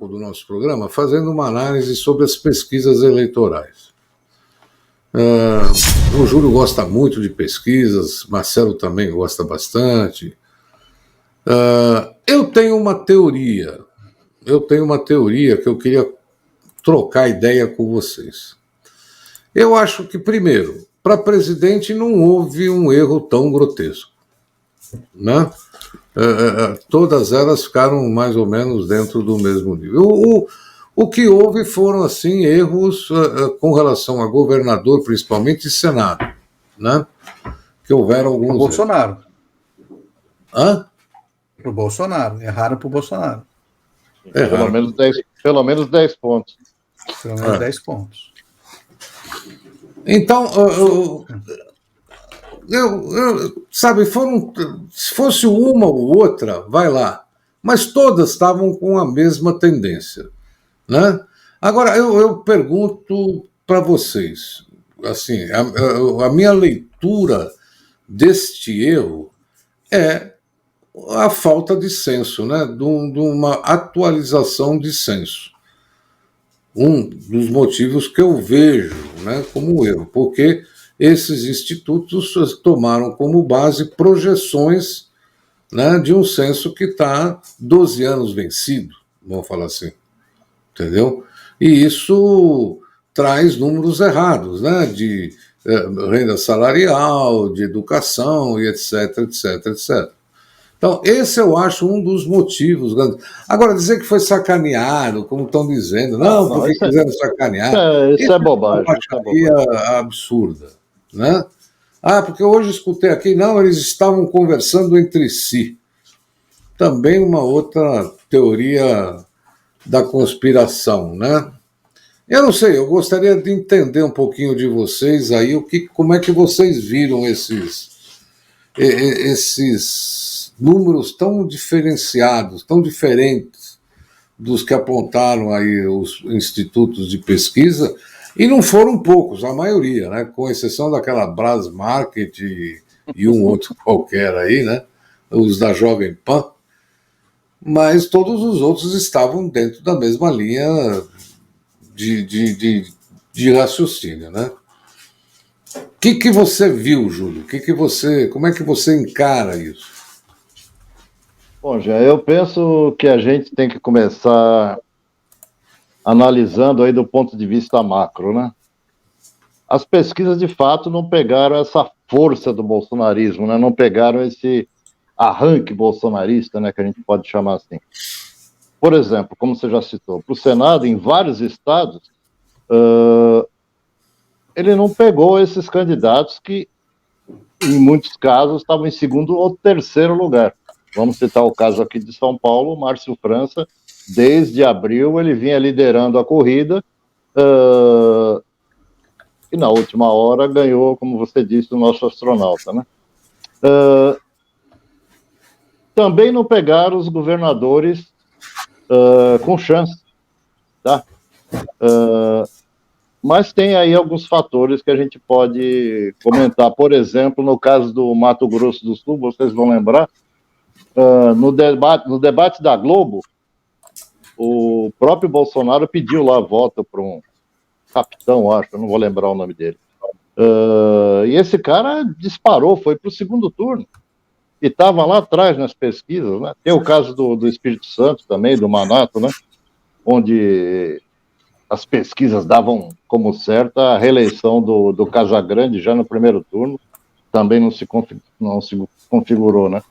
bloco do nosso programa fazendo uma análise sobre as pesquisas eleitorais. O Júlio gosta muito de pesquisas, Marcelo também gosta bastante. Eu tenho uma teoria que eu queria trocar ideia com vocês. Eu acho que, primeiro, para presidente não houve um erro tão grotesco, né? Todas elas ficaram mais ou menos dentro do mesmo nível. O que houve foram, assim, erros com relação a governador, principalmente, e Senado, né? Que houveram alguns... Pro Bolsonaro. Hã? Pro Bolsonaro. Erraram pro Bolsonaro. Erraram. Pelo menos 10 pontos. Pelo menos 10 pontos. Então, sabe, se fosse uma ou outra, vai lá. Mas todas estavam com a mesma tendência, né? Agora, eu pergunto para vocês, assim, a minha leitura deste erro é a falta de senso, né? De uma atualização de senso. Um dos motivos que eu vejo, né, como erro, porque esses institutos tomaram como base projeções, né, de um censo que está 12 anos vencido, vamos falar assim, entendeu? E isso traz números errados, né, de renda salarial, de educação, e etc, etc, etc. Então, esse eu acho um dos motivos. Agora, dizer que foi sacaneado, como estão dizendo, não, porque quiseram sacanear. Isso é bobagem. É uma baixaria absurda, né? Porque hoje escutei aqui, não, eles estavam conversando entre si. Também uma outra teoria da conspiração, né? Eu não sei, eu gostaria de entender um pouquinho de vocês aí, como é que vocês viram esses números tão diferenciados, tão diferentes dos que apontaram aí os institutos de pesquisa, e não foram poucos, a maioria, né? Com exceção daquela Brasmarket e um outro qualquer aí, né? Os da Jovem Pan, mas todos os outros estavam dentro da mesma linha de raciocínio, né? O que você viu, Júlio? Como é que você encara isso? Bom, já eu penso que a gente tem que começar analisando aí do ponto de vista macro, né? As pesquisas, de fato, não pegaram essa força do bolsonarismo, né? Não pegaram esse arranque bolsonarista, né? Que a gente pode chamar assim. Por exemplo, como você já citou, para o Senado, em vários estados, ele não pegou esses candidatos que, em muitos casos, estavam em segundo ou terceiro lugar. Vamos citar o caso aqui de São Paulo, Márcio França, desde abril ele vinha liderando a corrida e na última hora ganhou, como você disse, o nosso astronauta, né? Também não pegaram os governadores com chance, tá? Mas tem aí alguns fatores que a gente pode comentar. Por exemplo, no caso do Mato Grosso do Sul, vocês vão lembrar, no debate da Globo, o próprio Bolsonaro pediu lá voto para um capitão, acho, eu não vou lembrar o nome dele. E esse cara disparou, foi para o segundo turno. E estava lá atrás nas pesquisas, né? Tem o caso do Espírito Santo também, do Manato, né? Onde as pesquisas davam como certa a reeleição do Casagrande já no primeiro turno, também não se configurou, né?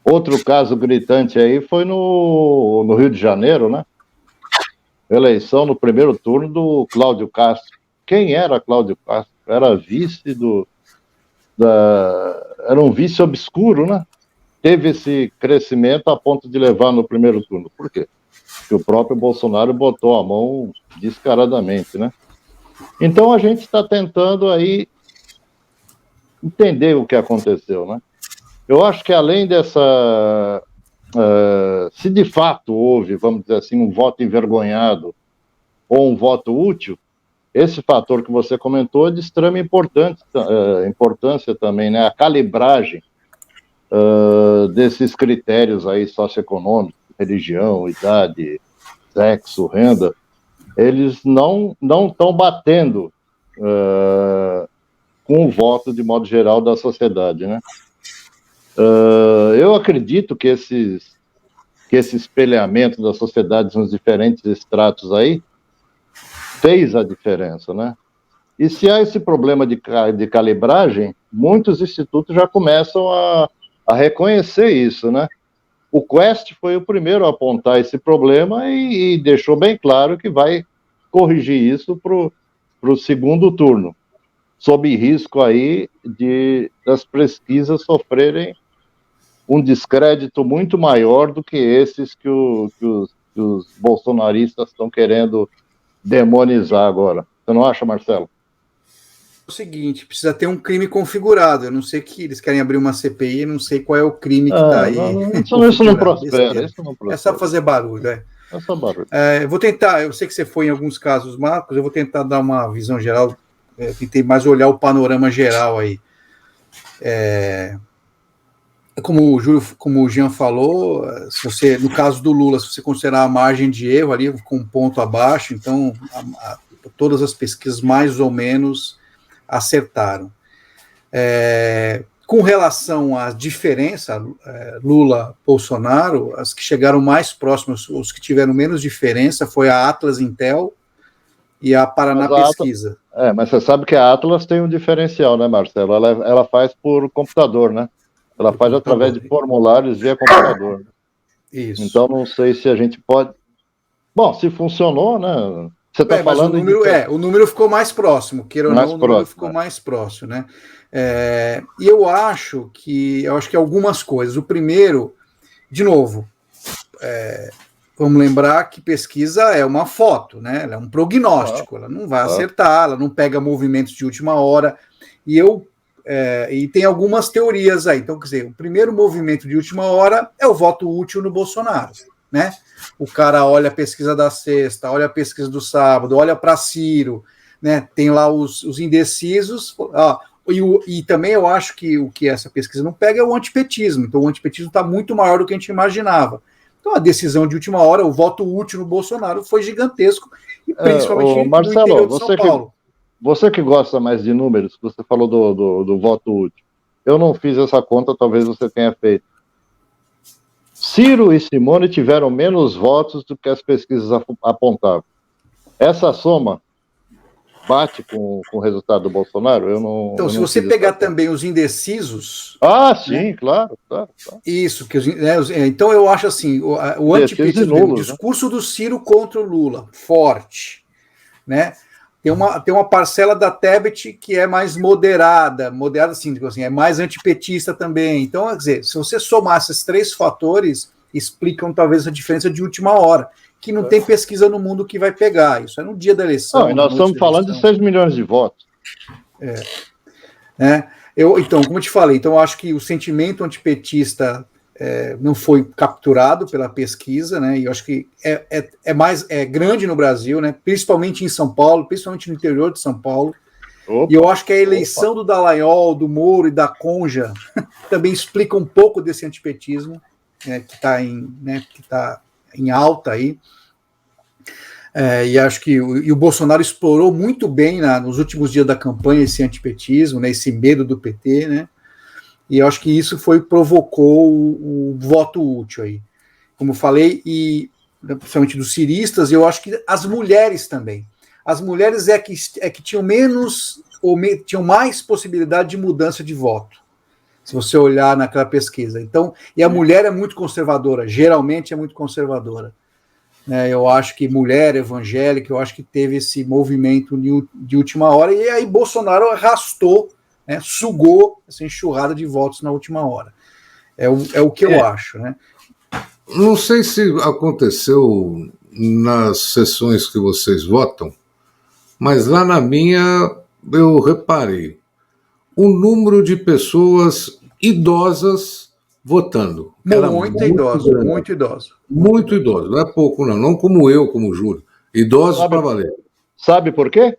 Outro caso gritante aí foi no Rio de Janeiro, né? Eleição no primeiro turno do Cláudio Castro. Quem era Cláudio Castro? Era vice era um vice obscuro, né? Teve esse crescimento a ponto de levar no primeiro turno. Por quê? Porque o próprio Bolsonaro botou a mão descaradamente, né? Então a gente está tentando aí entender o que aconteceu, né? Eu acho que além dessa... se de fato houve, vamos dizer assim, um voto envergonhado ou um voto útil, esse fator que você comentou é de extrema importância também, né? A calibragem desses critérios aí socioeconômicos, religião, idade, sexo, renda, eles não estão batendo com o voto, de modo geral, da sociedade, né? Eu acredito que esse espelhamento da sociedade nos diferentes estratos aí fez a diferença, né? E se há esse problema de calibragem, muitos institutos já começam a reconhecer isso, né? O Quest foi o primeiro a apontar esse problema e deixou bem claro que vai corrigir isso para o segundo turno, sob risco aí das pesquisas sofrerem um descrédito muito maior do que esses que os bolsonaristas estão querendo demonizar agora. Você não acha, Marcelo? O seguinte, precisa ter um crime configurado. Eu não sei que eles querem abrir uma CPI, não sei qual é o crime que está aí. Isso não prospera. É só fazer barulho, é. É só barulho. Eu vou tentar, eu sei que você foi em alguns casos, Marcos, eu vou tentar dar uma visão geral, tentei mais olhar o panorama geral aí. Como o Jean falou, se você, no caso do Lula, se você considerar a margem de erro ali com um ponto abaixo, então todas as pesquisas mais ou menos acertaram. Com relação à diferença, Lula-Bolsonaro, as que chegaram mais próximas, os que tiveram menos diferença, foi a Atlas Intel e a Paraná Pesquisa. Mas você sabe que a Atlas tem um diferencial, né, Marcelo? Ela faz por computador, né? Ela faz através de formulários via computador. Isso. Então, não sei se a gente pode... Bom, se funcionou, né? Você está falando... O número ficou mais próximo, queira ou não, o número ficou mais próximo, né? E eu acho que algumas coisas. O primeiro, de novo, vamos lembrar que pesquisa é uma foto, né? Ela é um prognóstico, ela não vai acertar, ela não pega movimentos de última hora. E tem algumas teorias aí. Então, quer dizer, o primeiro movimento de última hora é o voto útil no Bolsonaro, né? O cara olha a pesquisa da sexta, olha a pesquisa do sábado, olha para Ciro, né? Tem lá os indecisos. E também eu acho que o que essa pesquisa não pega é o antipetismo. Então, o antipetismo está muito maior do que a gente imaginava. Então, a decisão de última hora, o voto útil no Bolsonaro foi gigantesco, e principalmente Marcelo, no interior de São Paulo. Você que gosta mais de números, você falou do voto útil. Eu não fiz essa conta, talvez você tenha feito. Ciro e Simone tiveram menos votos do que as pesquisas apontavam. Essa soma bate com o resultado do Bolsonaro? Então, se você pegar também os indecisos... sim, né? Claro. Isso, então eu acho assim, o antipetismo, o discurso do Ciro contra o Lula, forte, né? Tem uma parcela da Tebet que é mais moderada assim, é mais antipetista também. Então, quer dizer, se você somar esses três fatores, explicam talvez a diferença de última hora, que não tem pesquisa no mundo que vai pegar. Isso é no dia da eleição. E nós estamos falando de 6 milhões de votos. Então, como eu te falei, eu acho que o sentimento antipetista não foi capturado pela pesquisa, né? E eu acho que é grande no Brasil, né? Principalmente em São Paulo, principalmente no interior de São Paulo. E eu acho que a eleição do Dallagnol, do Moro e da Conja também explica um pouco desse antipetismo, né, que está em alta aí. E acho que o Bolsonaro explorou muito bem nos últimos dias da campanha esse antipetismo, né, esse medo do PT, né? E eu acho que isso provocou o voto útil aí. Como eu falei, e principalmente dos ciristas, eu acho que as mulheres também. As mulheres que tinham menos, tinham mais possibilidade de mudança de voto, se você olhar naquela pesquisa. Então, e a mulher é muito conservadora, geralmente é muito conservadora. Eu acho que mulher evangélica, eu acho que teve esse movimento de última hora, e aí Bolsonaro arrastou, né, sugou essa enxurrada de votos na última hora. É o que eu acho, né? Não sei se aconteceu nas sessões que vocês votam, mas lá na minha eu reparei o número de pessoas idosas votando. Muito idoso. Muito idoso, não é pouco não como eu, como Júlio. Idosos para valer. Sabe por quê?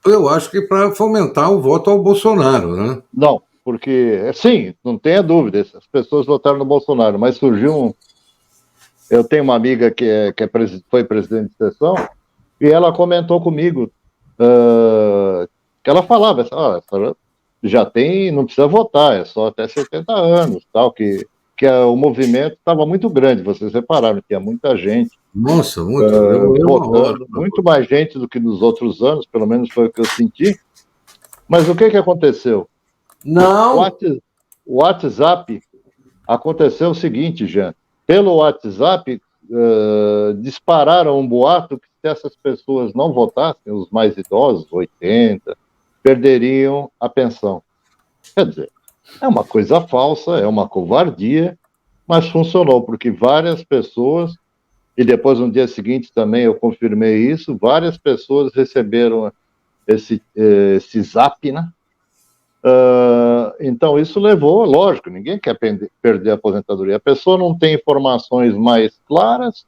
Eu acho que para fomentar o voto ao Bolsonaro, né? Não, porque, sim, não tenha dúvida, as pessoas votaram no Bolsonaro, mas surgiu Eu tenho uma amiga foi presidente de sessão, e ela comentou comigo que ela falava, já tem, não precisa votar, é só até 70 anos, tal, que o movimento estava muito grande, vocês repararam, tinha muita gente. Nossa, muito. Eu votando, muito mais gente do que nos outros anos, pelo menos foi o que eu senti. Mas o que aconteceu? Não. O WhatsApp, aconteceu o seguinte, Jean. Pelo WhatsApp, dispararam um boato que se essas pessoas não votassem, os mais idosos, 80, perderiam a pensão. Quer dizer, é uma coisa falsa, é uma covardia, mas funcionou, porque várias pessoas, e depois no dia seguinte também eu confirmei isso, várias pessoas receberam esse zap, né? Então isso levou, lógico, ninguém quer perder a aposentadoria. A pessoa não tem informações mais claras,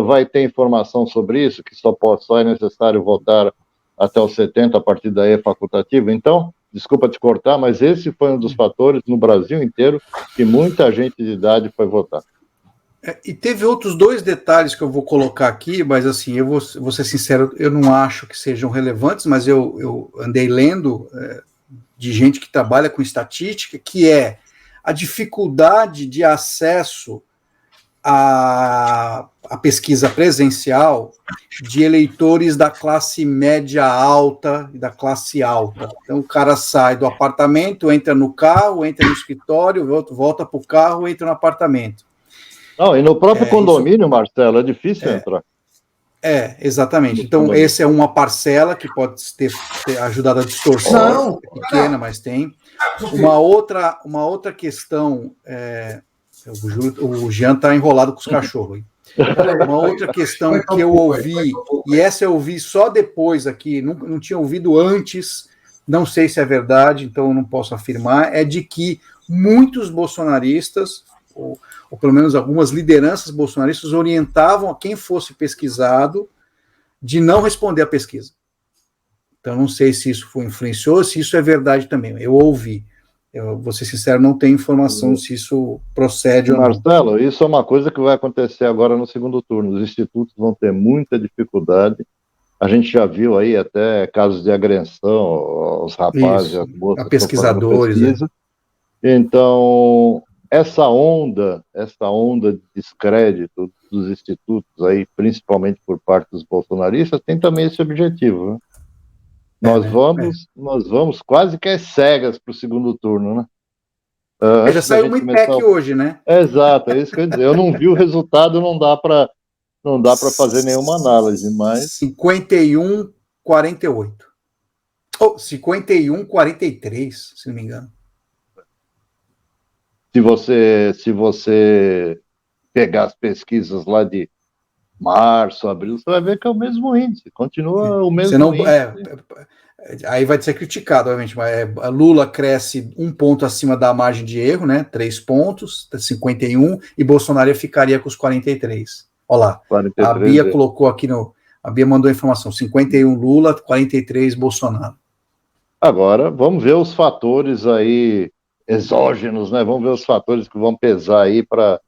vai ter informação sobre isso, que só é necessário votar até os 70, a partir daí é facultativo. Então, desculpa te cortar, mas esse foi um dos fatores no Brasil inteiro que muita gente de idade foi votar. E teve outros 2 detalhes que eu vou colocar aqui, mas assim, eu vou ser sincero, eu não acho que sejam relevantes, mas eu andei lendo de gente que trabalha com estatística, que é a dificuldade de acesso à pesquisa presencial de eleitores da classe média alta e da classe alta. Então, o cara sai do apartamento, entra no carro, entra no escritório, volta para o carro, entra no apartamento. Não, e no próprio condomínio, Marcelo, é difícil entrar. Exatamente. Então, essa é uma parcela que pode ter ajudado a distorção, pequena, mas tem. Uma outra questão, o Jean está enrolado com os cachorros. Uma outra questão que eu ouvi, e essa eu ouvi só depois aqui, não tinha ouvido antes, não sei se é verdade, então eu não posso afirmar, é de que muitos bolsonaristas, ou pelo menos algumas lideranças bolsonaristas, orientavam a quem fosse pesquisado de não responder à pesquisa. Então, não sei se isso influenciou, se isso é verdade também. Eu ouvi. Eu vou ser sincero, não tenho informação se isso procede ou não. Marcelo, isso é uma coisa que vai acontecer agora no segundo turno. Os institutos vão ter muita dificuldade. A gente já viu aí até casos de agressão aos rapazes e às moças. A pesquisadores. Então, essa onda de descrédito dos institutos aí, principalmente por parte dos bolsonaristas, tem também esse objetivo, né? Nós vamos quase que às cegas para o segundo turno, né? Já saiu uma IPEC hoje, né? Exato, é isso que eu ia dizer. Eu não vi o resultado, não dá para fazer nenhuma análise, mas... 51-48. 51-43, se não me engano. Se você pegar as pesquisas lá de março, abril, você vai ver que é o mesmo índice, continua o mesmo índice. Aí vai ser criticado, obviamente, mas a Lula cresce 1 ponto acima da margem de erro, né? 3 pontos, 51, e Bolsonaro ficaria com os 43. Olha lá, 43, a Bia colocou aqui a Bia mandou a informação, 51 Lula, 43 Bolsonaro. Agora, vamos ver os fatores aí exógenos, né? Vamos ver os fatores que vão pesar aí para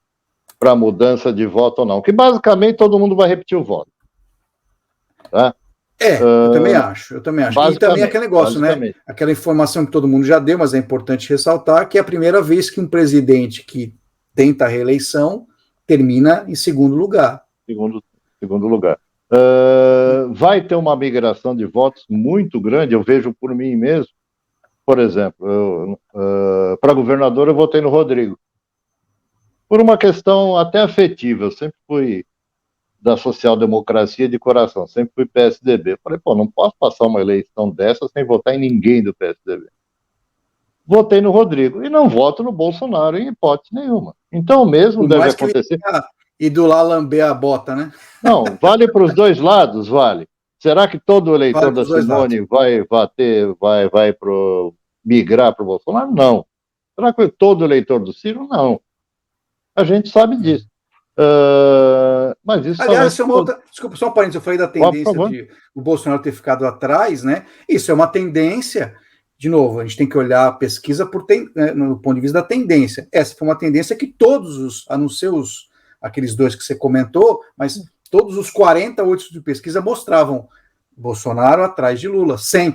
a mudança de voto ou não. Que basicamente todo mundo vai repetir o voto. Tá? Eu também acho. E também aquele negócio, né? Aquela informação que todo mundo já deu, mas é importante ressaltar que é a primeira vez que um presidente que tenta a reeleição termina em segundo lugar. Segundo lugar. Vai ter uma migração de votos muito grande, eu vejo por mim mesmo. Por exemplo, para governador eu votei no Rodrigo. Por uma questão até afetiva, eu sempre fui da social-democracia de coração, sempre fui PSDB. Eu falei, não posso passar uma eleição dessa sem votar em ninguém do PSDB. Votei no Rodrigo e não voto no Bolsonaro em hipótese nenhuma. Então, mesmo deve acontecer... E do lá lamber a bota, né? Não, vale para os dois lados, vale. Será que todo eleitor da Simone vai migrar para o Bolsonaro? Não. Será que todo eleitor do Ciro? Não. A gente sabe disso. Mas isso. Aliás, isso é uma outra. Desculpa, só um parênteses, eu falei da tendência de o Bolsonaro ter ficado atrás, né? Isso é uma tendência. De novo, a gente tem que olhar a pesquisa no ponto de vista da tendência. Essa foi uma tendência que todos a não ser os aqueles 2 que você comentou, mas todos os 48 de pesquisa mostravam Bolsonaro atrás de Lula, sempre.